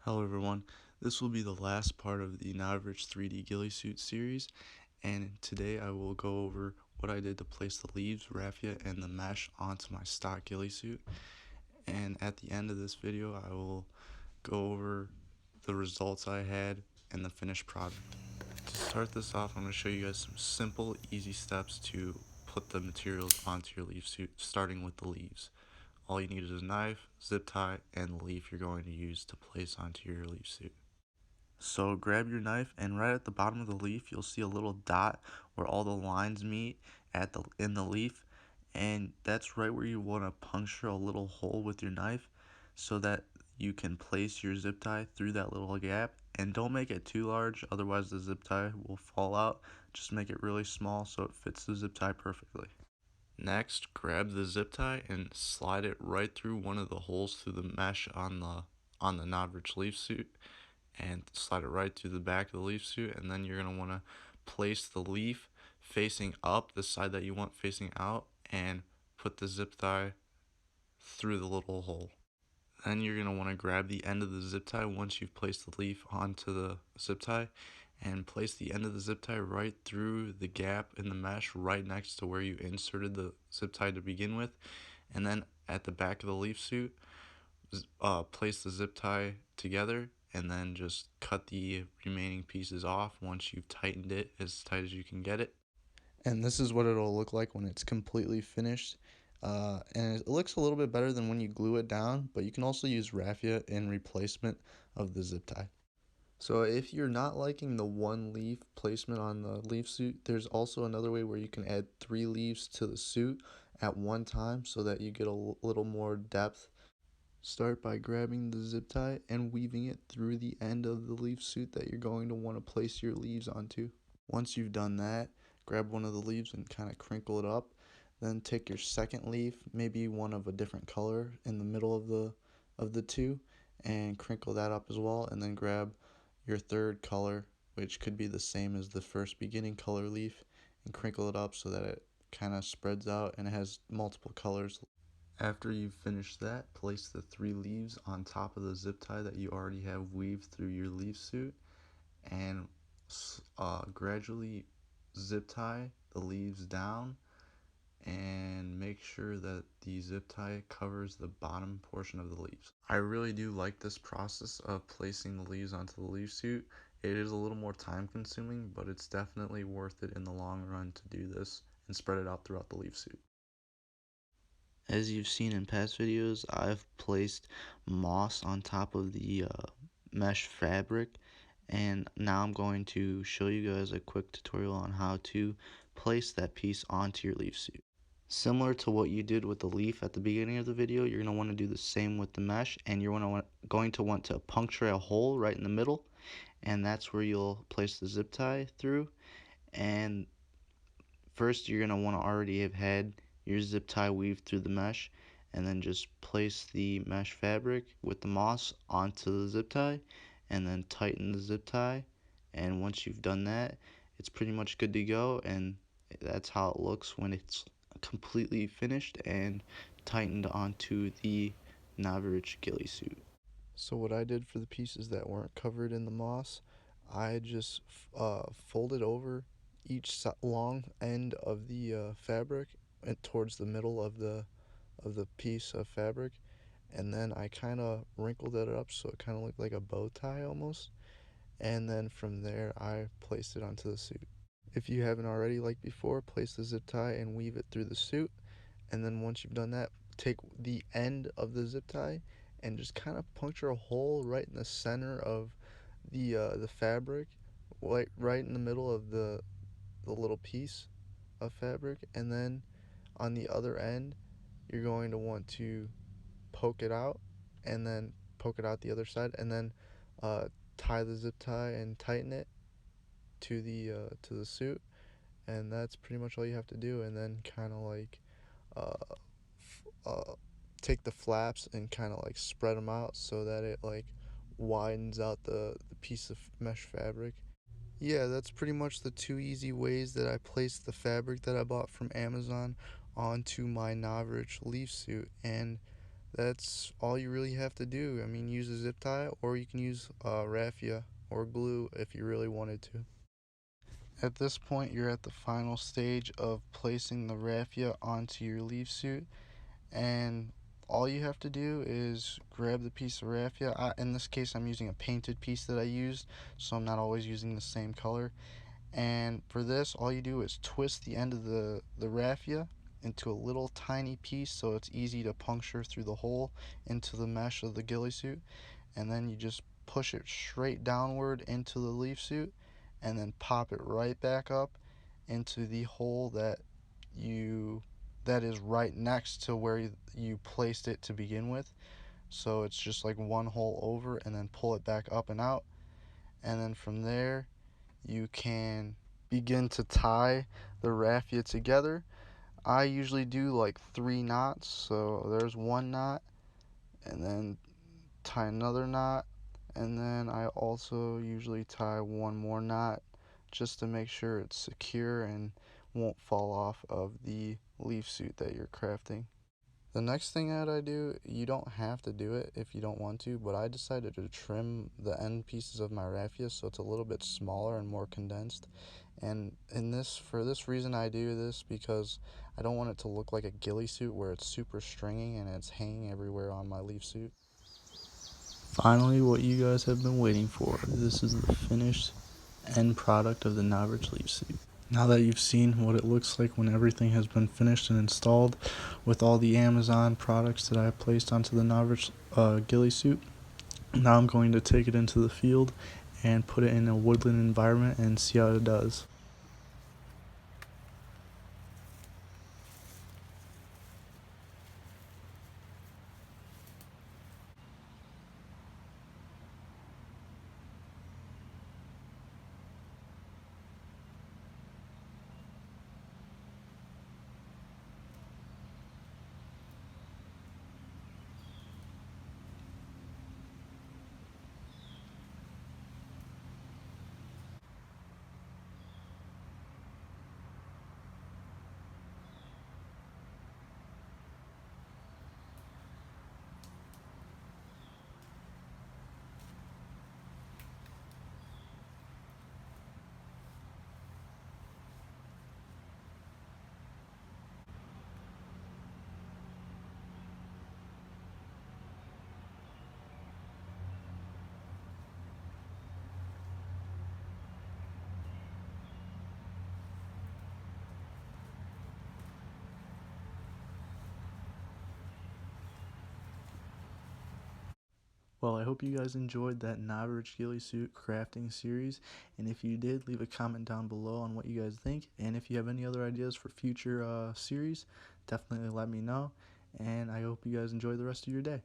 Hello everyone, this will be the last part of the Novritsch 3D ghillie suit series, and today I will go over what I did to place the leaves, raffia, and the mesh onto my stock ghillie suit, and at the end of this video I will go over the results I had and the finished product. To start this off, I'm going to show you guys some simple, easy steps to put the materials onto your leaf suit, starting with the leaves. All you need is a knife, zip tie, and the leaf you're going to use to place onto your leaf suit. So grab your knife, and right at the bottom of the leaf you'll see a little dot where all the lines meet in the leaf, and that's right where you want to puncture a little hole with your knife so that you can place your zip tie through that little gap. And don't make it too large, otherwise the zip tie will fall out. Just make it really small so it fits the zip tie perfectly. Next, grab the zip tie and slide it right through one of the holes through the mesh on the Novritsch leaf suit, and slide it right through the back of the leaf suit. And then you're going to want to place the leaf facing up, the side that you want facing out, and put the zip tie through the little hole. Then you're going to want to grab the end of the zip tie once you've placed the leaf onto the zip tie, and place the end of the zip tie right through the gap in the mesh right next to where you inserted the zip tie to begin with. And then at the back of the leaf suit, place the zip tie together, and then just cut the remaining pieces off once you've tightened it as tight as you can get it. And this is what it'll look like when it's completely finished. And it looks a little bit better than when you glue it down, but you can also use raffia in replacement of the zip tie. So if you're not liking the one leaf placement on the leaf suit, there's also another way where you can add 3 leaves to the suit at one time so that you get a little more depth. Start by grabbing the zip tie and weaving it through the end of the leaf suit that you're going to want to place your leaves onto. Once you've done that, grab one of the leaves and kind of crinkle it up. Then take your second leaf, maybe one of a different color in the middle of the two, and crinkle that up as well. And then grab your third color, which could be the same as the first beginning color leaf, and crinkle it up so that it kind of spreads out and it has multiple colors. After you've finished that, place the 3 leaves on top of the zip tie that you already have weaved through your leaf suit, and gradually zip tie the leaves down, and make sure that the zip tie covers the bottom portion of the leaves. I really do like this process of placing the leaves onto the leaf suit. It is a little more time consuming, but it's definitely worth it in the long run to do this and spread it out throughout the leaf suit. As you've seen in past videos, I've placed moss on top of the mesh fabric, and now I'm going to show you guys a quick tutorial on how to place that piece onto your leaf suit. Similar to what you did with the leaf at the beginning of the video, you're going to want to do the same with the mesh, and you're going to want to puncture a hole right in the middle, and that's where you'll place the zip tie through. And first you're going to want to already have had your zip tie weaved through the mesh, and then just place the mesh fabric with the moss onto the zip tie, and then tighten the zip tie. And once you've done that, it's pretty much good to go, and that's how it looks when it's completely finished and tightened onto the Novritsch Ghillie suit. So what I did for the pieces that weren't covered in the moss, I just folded over each long end of the fabric and towards the middle of the piece of fabric, and then I kind of wrinkled it up so it kind of looked like a bow tie almost, and then from there I placed it onto the suit. If you haven't already, like before, place the zip tie and weave it through the suit, and then once you've done that, take the end of the zip tie and just kind of puncture a hole right in the center of the fabric, right in the middle of the little piece of fabric, and then on the other end you're going to want to poke it out, and then poke it out the other side, and then tie the zip tie and tighten it to the suit, and that's pretty much all you have to do. And then kind of like uh, take the flaps and kind of like spread them out so that it like widens out the piece of mesh fabric. Yeah, that's pretty much the 2 easy ways that I placed the fabric that I bought from Amazon onto my Novritsch leaf suit, and that's all you really have to do. I mean, use a zip tie, or you can use raffia or glue if you really wanted to. At this point, you're at the final stage of placing the raffia onto your leaf suit, and all you have to do is grab the piece of raffia. In this case, I'm using a painted piece that I used, so I'm not always using the same color. And for this, all you do is twist the end of the raffia into a little tiny piece so it's easy to puncture through the hole into the mesh of the ghillie suit, and then you just push it straight downward into the leaf suit and then pop it right back up into the hole you that is right next to where you placed it to begin with. So it's just like one hole over, and then pull it back up and out, and then from there you can begin to tie the raffia together. I usually do like 3 knots, so there's one knot, and then tie another knot, and then I also usually tie one more knot just to make sure it's secure and won't fall off of the leaf suit that you're crafting. The next thing that I do, you don't have to do it if you don't want to, but I decided to trim the end pieces of my raffia so it's a little bit smaller and more condensed. And for this reason, I do this because I don't want it to look like a ghillie suit where it's super stringy and it's hanging everywhere on my leaf suit. Finally, what you guys have been waiting for. This is the finished end product of the Novritsch leaf suit. Now that you've seen what it looks like when everything has been finished and installed with all the Amazon products that I have placed onto the Novritsch ghillie suit, now I'm going to take it into the field and put it in a woodland environment and see how it does. Well, I hope you guys enjoyed that Novritsch Ghillie suit crafting series, and if you did, leave a comment down below on what you guys think, and if you have any other ideas for future series, definitely let me know, and I hope you guys enjoy the rest of your day.